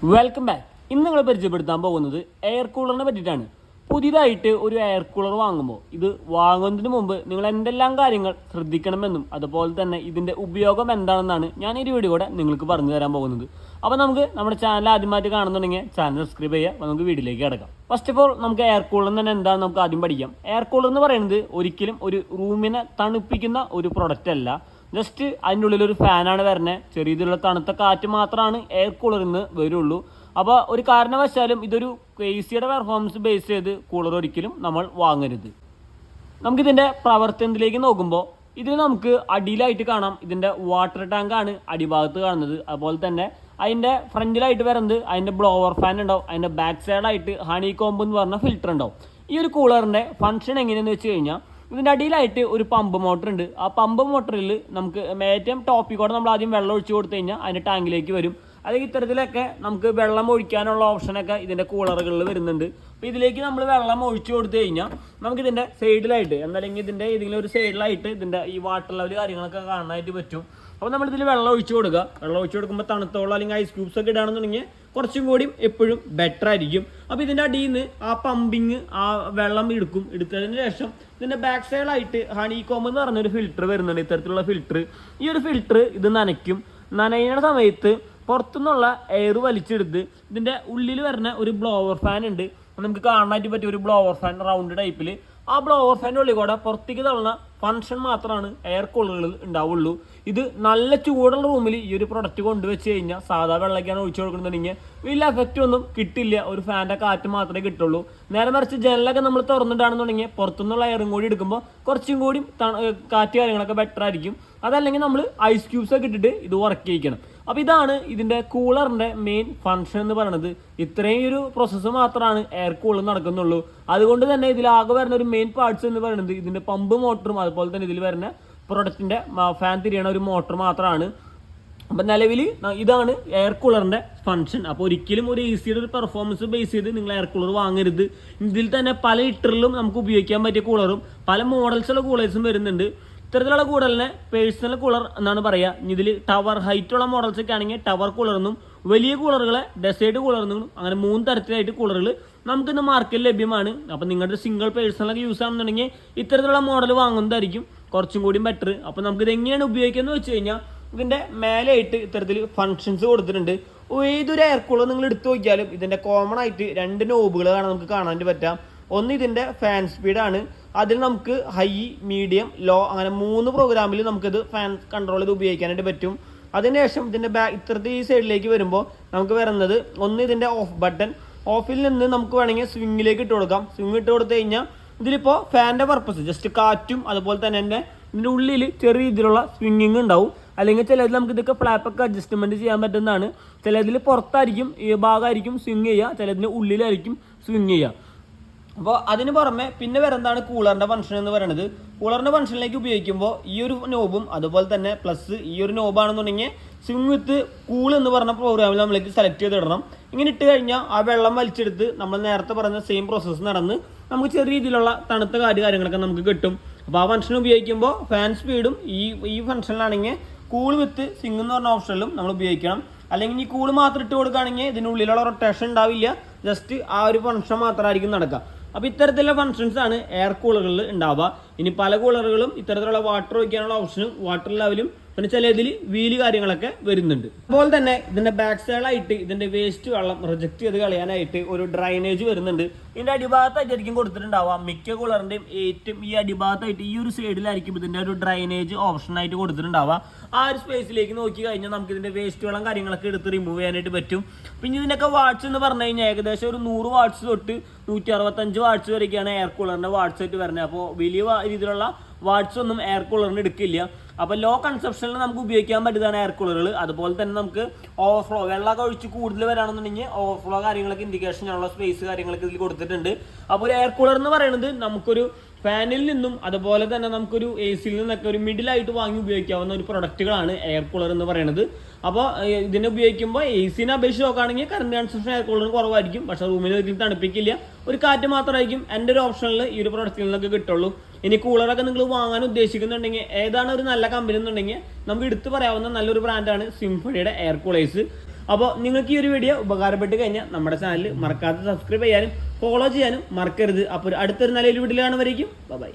Welcome back. ഇന്ന് നിങ്ങളെ പരിചയപ്പെടുത്താൻ പോകുന്നത് എയർ കൂളറിനെ പറ്റിയിട്ടാണ്. പുതിയതായിട്ട് ഒരു എയർ കൂളർ വാങ്ങുമ്പോൾ ഇത് വാങ്ങുന്നതിന് മുമ്പ് നിങ്ങൾ എന്തെല്ലാം കാര്യങ്ങൾ ശ്രദ്ധിക്കണമെന്നും അതുപോലെ തന്നെ ഇതിൻ്റെ ഉപയോഗം എന്താണെന്നാണ് ഞാൻ ഈ വീഡിയോയുടെ നിങ്ങൾക്ക് പറഞ്ഞു തരാൻ പോകുന്നത്. അപ്പോൾ നമുക്ക് നമ്മുടെ ചാനൽ ആദ്യമായിട്ട് കാണുന്നുണ്ടെങ്കിൽ ചാനൽ സബ്സ്ക്രൈബ് ചെയ്യുക. അപ്പോൾ നമുക്ക് വീഡിയോയിലേക്ക് കിടക്കാം. ഫസ്റ്റ് ഓഫ് ഓൾ നമുക്ക് എയർ കൂളർ തന്നെ എന്താണെന്ന് നമുക്ക് ആദ്യം പഠിക്കാം. എയർ കൂളർ എന്ന് പറയുന്നത് ഒരിക്കലും ഒരു റൂമിനെ തണുപ്പിക്കുന്ന ഒരു പ്രൊഡക്റ്റ് അല്ല. ജസ്റ്റ് അതിൻ്റെ ഉള്ളിലൊരു ഫാനാണ് വരുന്നത്. ചെറിയ രീതിയിലുള്ള തണുത്ത കാറ്റ് മാത്രമാണ് എയർ കൂളറിൽ നിന്ന് വരുള്ളൂ. അപ്പോൾ ഒരു കാരണവശാലും ഇതൊരു AC-യുടെ പെർഫോമൻസ് ബേസ് ചെയ്ത് കൂളർ ഒരിക്കലും നമ്മൾ വാങ്ങരുത്. നമുക്കിതിൻ്റെ പ്രവർത്തനത്തിലേക്ക് നോക്കുമ്പോൾ ഇതിന് നമുക്ക് അടിയിലായിട്ട് കാണാം ഇതിൻ്റെ വാട്ടർ ടാങ്കാണ് അടിഭാഗത്ത് കാണുന്നത്. അതുപോലെ തന്നെ അതിൻ്റെ ഫ്രണ്ടിലായിട്ട് വരുന്നത് അതിൻ്റെ ബ്ലോവർ ഫാൻ ഉണ്ടാവും. അതിൻ്റെ ബാക്ക് സൈഡായിട്ട് ഹണി കോംബ് എന്ന് പറഞ്ഞ ഫിൽറ്റർ ഉണ്ടാവും. ഈ ഒരു കൂളറിൻ്റെ ഫംഗ്ഷൻ എങ്ങനെയാണെന്ന് വെച്ച് കഴിഞ്ഞാൽ ഇതിൻ്റെ അടിയിലായിട്ട് ഒരു പമ്പ് മോട്ടർ ഉണ്ട്. ആ പമ്പ് മോട്ടറിൽ നമുക്ക് ഏറ്റവും ടോപ്പിൽ കൂടെ നമ്മൾ ആദ്യം വെള്ളം ഒഴിച്ച് കൊടുത്തു കഴിഞ്ഞാൽ അതിൻ്റെ ടാങ്കിലേക്ക് വരും. അല്ലെങ്കിൽ ഇത്തരത്തിലൊക്കെ നമുക്ക് വെള്ളം ഒഴിക്കാനുള്ള ഓപ്ഷനൊക്കെ ഇതിൻ്റെ കൂളറുകളിൽ വരുന്നുണ്ട്. അപ്പോൾ ഇതിലേക്ക് നമ്മൾ വെള്ളം ഒഴിച്ചു കൊടുത്തു കഴിഞ്ഞാൽ നമുക്കിതിൻ്റെ സൈഡിലായിട്ട് എന്നല്ലെങ്കിൽ ഇതിൻ്റെ ഏതെങ്കിലും ഒരു സൈഡിലായിട്ട് ഇതിൻ്റെ ഈ വാട്ടർ ലെവൽ കാര്യങ്ങളൊക്കെ കാണാനായിട്ട് പറ്റും. അപ്പോൾ നമ്മളിതിൽ വെള്ളം ഒഴിച്ചു കൊടുക്കുക. വെള്ളം ഒഴിച്ചു കൊടുക്കുമ്പോൾ തണുത്തോളം അല്ലെങ്കിൽ ഐസ് ക്യൂബ്സ് ഒക്കെ ഇടുകയാണെന്നുണ്ടെങ്കിൽ കുറച്ചും കൂടി എപ്പോഴും ബെറ്റർ ആയിരിക്കും. അപ്പോൾ ഇതിൻ്റെ അടിയിൽ നിന്ന് ആ പമ്പിങ് ആ വെള്ളം എടുത്തതിന് ശേഷം ഇതിൻ്റെ ബാക്ക് സൈഡിലായിട്ട് ഹണി കോംബ് എന്ന് പറഞ്ഞൊരു ഫിൽറ്റർ വരുന്നുണ്ട്. ഇത്തരത്തിലുള്ള ഫിൽറ്റർ. ഈ ഒരു ഫിൽറ്റർ ഇത് നനയ്ക്കും. നനയുന്ന സമയത്ത് പുറത്തുനിന്നുള്ള എയർ വലിച്ചെടുത്ത് ഇതിൻ്റെ ഉള്ളിൽ വരുന്ന ഒരു ബ്ലോവർ ഫാൻ ഉണ്ട്. നമുക്ക് കാണാനായിട്ട് പറ്റിയ ഒരു ബ്ലോവർ ഫാൻ റൗണ്ട് ടൈപ്പിൽ. ആ ബ്ലോവർ ഫാൻ്റെ ഉള്ളിൽ കൂടെ പുറത്തേക്ക് തള്ളുന്ന ഫംഗ്ഷൻ മാത്രമാണ് എയർ കൂളറുകളിൽ ഉണ്ടാവുള്ളൂ. ഇത് നല്ല ചൂടുള്ള റൂമിൽ ഈ ഒരു പ്രൊഡക്റ്റ് കൊണ്ടുവച്ച് കഴിഞ്ഞാൽ സാധാ വെള്ളമൊക്കെയാണ് ഒഴിച്ചു കൊടുക്കുന്നുണ്ടെങ്കിൽ വലിയ എഫക്റ്റ് ഒന്നും കിട്ടില്ല. ഒരു ഫാൻ്റെ കാറ്റ് മാത്രമേ കിട്ടുള്ളൂ. നേരെ മറിച്ച് ജനലൊക്കെ നമ്മൾ തുറന്നിട്ടാണെന്നുണ്ടെങ്കിൽ പുറത്തുനിന്നുള്ള എയറും കൂടി എടുക്കുമ്പോൾ കുറച്ചും കൂടി കാറ്റ് കാര്യങ്ങളൊക്കെ ബെറ്റർ ആയിരിക്കും. അതല്ലെങ്കിൽ നമ്മൾ ഐസ് ക്യൂബ്സ് ഒക്കെ ഇട്ടിട്ട് ഇത് വർക്ക് ചെയ്യിക്കണം. അപ്പോൾ ഇതാണ് ഇതിൻ്റെ കൂളറിൻ്റെ മെയിൻ ഫംഗ്ഷൻ എന്ന് പറയുന്നത്. ഇത്രയും ഒരു പ്രോസസ്സ് മാത്രമാണ് എയർ കൂളർ നടക്കുന്നുള്ളൂ. അതുകൊണ്ട് തന്നെ ഇതിലാകെ വരുന്ന ഒരു മെയിൻ പാർട്സ് എന്ന് പറയുന്നത് ഇതിൻ്റെ പമ്പ് മോട്ടറും അതുപോലെ തന്നെ ഇതിൽ വരുന്ന പ്രൊഡക്റ്റിൻ്റെ ഫാൻ തിരിയണ ഒരു മോട്ടർ മാത്രമാണ്. അപ്പം നിലവിൽ ഇതാണ് എയർ കൂളറിൻ്റെ ഫംഗ്ഷൻ. അപ്പോൾ ഒരിക്കലും ഒരു AC-യുടെ ഒരു പെർഫോമൻസ് ബേസ് ചെയ്ത് നിങ്ങൾ എയർ കൂളർ വാങ്ങരുത്. ഇതിൽ തന്നെ പല ലിറ്ററിലും നമുക്ക് ഉപയോഗിക്കാൻ പറ്റിയ കൂളറും പല മോഡൽസുള്ള കൂളേഴ്സും വരുന്നുണ്ട്. ഇത്തരത്തിലുള്ള കൂളറിനെ പേഴ്സണൽ കൂളർ എന്നാണ് പറയുക. ഇതിൽ ടവർ ഹൈറ്റുള്ള മോഡൽസൊക്കെ ആണെങ്കിൽ ടവർ കൂളറെന്നും വലിയ കൂളറുകളെ ഡെസേർട്ട് കൂളറെന്നും അങ്ങനെ 3 തരത്തിലായിട്ട് കൂളറുകൾ നമുക്കിന്ന് മാർക്കറ്റിൽ ലഭ്യമാണ്. അപ്പം നിങ്ങളുടെ സിംഗിൾ പേഴ്സണലൊക്കെ യൂസ് ആണെന്നുണ്ടെങ്കിൽ ഇത്തരത്തിലുള്ള മോഡൽ വാങ്ങുന്നതായിരിക്കും കുറച്ചും കൂടി ബെറ്റർ. അപ്പോൾ നമുക്കിത് എങ്ങനെയാണ് ഉപയോഗിക്കുന്നത് വെച്ച് കഴിഞ്ഞാൽ ഇതിൻ്റെ മേലെയായിട്ട് ഇത്തരത്തിൽ ഫങ്ഷൻസ് കൊടുത്തിട്ടുണ്ട്. ഏതൊരു എയർ കൂളർ നിങ്ങൾ എടുത്തു നോക്കിയാലും ഇതിൻ്റെ കോമൺ ആയിട്ട് 2 നോബുകളാണ് നമുക്ക് കാണാൻ പറ്റാം. ഒന്ന് ഇതിൻ്റെ ഫാൻ സ്പീഡാണ്. അതിൽ നമുക്ക് ഹൈ, മീഡിയം, ലോ അങ്ങനെ 3 പ്രോഗ്രാമിൽ നമുക്കിത് ഫാൻ കൺട്രോൾ ചെയ്ത് ഉപയോഗിക്കാനായിട്ട് പറ്റും. അതിനുശേഷം ഇതിൻ്റെ ഇത്തരത്തിൽ ഈ സൈഡിലേക്ക് വരുമ്പോൾ നമുക്ക് വരുന്നത് ഒന്ന് ഇതിൻ്റെ ഓഫ് ബട്ടൺ. ഓഫിൽ നിന്ന് നമുക്ക് വേണമെങ്കിൽ സ്വിങ്ങിലേക്ക് ഇട്ട് കൊടുക്കാം. സ്വിങ് ഇട്ട് കൊടുത്തു കഴിഞ്ഞാൽ ഇതിലിപ്പോൾ ഫാനിൻ്റെ പർപ്പസ് ജസ്റ്റ് കാറ്റും അതുപോലെ തന്നെ ഇതിൻ്റെ ഉള്ളിൽ ചെറിയ രീതിയിലുള്ള സ്വിങ്ങിങ് ഉണ്ടാവും. അല്ലെങ്കിൽ ചിലതിൽ നമുക്ക് ഇതൊക്കെ ഫ്ലാപ്പൊക്കെ അഡ്ജസ്റ്റ്മെൻറ്റ് ചെയ്യാൻ പറ്റുന്നതാണ്. ചിലതിൽ പുറത്തായിരിക്കും ഈ ഭാഗമായിരിക്കും സ്വിങ് ചെയ്യുക, ചിലതിൻ്റെ ഉള്ളിലായിരിക്കും സ്വിങ് ചെയ്യുക. അപ്പോൾ അതിന് പുറമെ പിന്നെ വരുന്നതാണ് കൂളറിൻ്റെ ഫംഗ്ഷൻ എന്ന് പറയുന്നത്. കൂളറിൻ്റെ ഫംഗ്ഷനിലേക്ക് ഉപയോഗിക്കുമ്പോൾ ഈ ഒരു നോബും അതുപോലെ തന്നെ പ്ലസ് ഈ ഒരു നോബാണെന്നുണ്ടെങ്കിൽ സ്വിങ് വിത്ത് കൂൾ എന്ന് പറഞ്ഞ പ്രോഗ്രാമിൽ നമ്മൾക്ക് സെലക്ട് ചെയ്തിടണം. ഇങ്ങനെ ഇട്ട് കഴിഞ്ഞാൽ ആ വെള്ളം വലിച്ചെടുത്ത് നമ്മൾ നേരത്തെ പറഞ്ഞ സെയിം പ്രോസസ്സ് നടന്ന് നമുക്ക് ചെറിയ രീതിയിലുള്ള തണുത്ത കാര്യങ്ങളൊക്കെ നമുക്ക് കിട്ടും. അപ്പോൾ ആ ഫംഗ്ഷൻ ഉപയോഗിക്കുമ്പോൾ ഫാൻ സ്പീഡും ഈ ഫംഗ്ഷനിലാണെങ്കിൽ കൂൾ വിത്ത് സ്വിങ് എന്ന് പറഞ്ഞ ഓപ്ഷനിലും നമ്മൾ ഉപയോഗിക്കണം. അല്ലെങ്കിൽ ഈ കൂൾ മാത്രം ഇട്ട് കൊടുക്കുകയാണെങ്കിൽ ഇതിനുള്ളിലുള്ള റൊട്ടേഷൻ ഉണ്ടാവില്ല. ജസ്റ്റ് ആ ഒരു ഫംഗ്ഷൻ മാത്രമായിരിക്കും നടക്കുക. അപ്പോൾ ഇത്തരത്തിലുള്ള ഫംഗ്ഷൻസ് ആണ് എയർ കൂളറുകളിൽ ഉണ്ടാവുക. ഇനി പല കൂളറുകളും ഇത്തരത്തിലുള്ള വാട്ടർ ഒഴിക്കാനുള്ള ഓപ്ഷനും വാട്ടർ ലെവലും പിന്നെ ചില ഇതിൽ വീല് കാര്യങ്ങളൊക്കെ വരുന്നുണ്ട്. അതുപോലെ തന്നെ ഇതിൻ്റെ ബാക്ക് സൈഡായിട്ട് ഇതിൻ്റെ വേസ്റ്റ് വെള്ളം റിജക്ട് ചെയ്ത് കളയാനായിട്ട് ഒരു ഡ്രൈനേജ് വരുന്നുണ്ട്. ഇതിൻ്റെ അടിഭാഗത്തായിട്ടായിരിക്കും കൊടുത്തിട്ടുണ്ടാവുക. മിക്ക കൂളറിൻ്റെയും ഏറ്റവും ഈ അടിഭാഗത്തായിട്ട് ഈ ഒരു സൈഡിലായിരിക്കും ഇതിൻ്റെ ഒരു ഡ്രൈനേജ് ഓപ്ഷനായിട്ട് കൊടുത്തിട്ടുണ്ടാവുക. ആ ഒരു സ്പേസിലേക്ക് നോക്കി കഴിഞ്ഞാൽ നമുക്ക് ഇതിൻ്റെ വേസ്റ്റ് വെള്ളം കാര്യങ്ങളൊക്കെ എടുത്ത് റിമൂവ് ചെയ്യാനായിട്ട് പറ്റും. പിന്നെ ഇതിൻ്റെയൊക്കെ വാട്ട്സ് എന്ന് പറഞ്ഞു കഴിഞ്ഞാൽ ഏകദേശം ഒരു 100 വാട്ട്സ് തൊട്ട് 165 വാട്ട്സ് വരെയൊക്കെയാണ് എയർ കൂളറിൻ്റെ വാട്ട്സ് ആയിട്ട് വരുന്നത്. അപ്പോൾ വലിയ രീതിയിലുള്ള വാട്ട്സ് ഒന്നും എയർ കൂളറിന് എടുക്കില്ല. അപ്പോൾ ലോ കൺസപ്ഷനിൽ നമുക്ക് ഉപയോഗിക്കാൻ പറ്റുന്നതാണ് എയർ കൂളറുകൾ. അതുപോലെ തന്നെ നമുക്ക് ഓവർഫ്ലോ വെള്ളമൊക്കെ ഒഴിച്ച് കൂടുതൽ വരാണെന്നുണ്ടെങ്കിൽ ഓവർഫ്ലോ കാര്യങ്ങളൊക്കെ ഇൻഡിക്കേഷനുള്ള സ്പേസ് കാര്യങ്ങളൊക്കെ ഇതിൽ കൊടുത്തിട്ടുണ്ട്. അപ്പോൾ ഒരു എയർ കൂളർ എന്ന് പറയുന്നത് നമുക്കൊരു ഫാനിൽ നിന്നും അതുപോലെ തന്നെ നമുക്കൊരു AC-യിൽ നിന്നൊക്കെ ഒരു മിഡിലായിട്ട് വാങ്ങി ഉപയോഗിക്കാവുന്ന ഒരു പ്രൊഡക്റ്റുകളാണ് എയർ കൂളർ എന്ന് പറയുന്നത്. അപ്പോൾ ഇതിനെ ഉപയോഗിക്കുമ്പോൾ AC-നെ അപേക്ഷിച്ച് നോക്കുകയാണെങ്കിൽ കറണ്ട് കൺസപ്ഷൻ എയർ കൂളറിന് കുറവായിരിക്കും. പക്ഷേ റൂമിൽ ഒരിക്കലും തണുപ്പിക്കില്ല. ഒരു കാറ്റ് മാത്രമായിരിക്കും എൻ്റെ ഒരു ഓപ്ഷനിൽ ഈ ഒരു പ്രൊഡക്റ്റിൽ നിന്നൊക്കെ കിട്ടുള്ളൂ. ഇനി കൂളറൊക്കെ നിങ്ങൾ വാങ്ങാൻ ഉദ്ദേശിക്കുന്നുണ്ടെങ്കിൽ ഏതാണ് ഒരു നല്ല കമ്പനി എന്നുണ്ടെങ്കിൽ നമുക്ക് എടുത്തു പറയാവുന്ന നല്ലൊരു ബ്രാൻഡാണ് സിംഫണിയുടെ എയർ കൂളേഴ്സ്. അപ്പോൾ നിങ്ങൾക്ക് ഈ ഒരു വീഡിയോ ഉപകാരപ്പെട്ട് കഴിഞ്ഞാൽ നമ്മുടെ ചാനൽ മറക്കാതെ സബ്സ്ക്രൈബ് ചെയ്യാനും ഫോളോ ചെയ്യാനും മറക്കരുത്. അപ്പോൾ അടുത്തൊരു നല്ലൊരു വീഡിയോ കാണുമ്പോഴേക്കും ബൈ.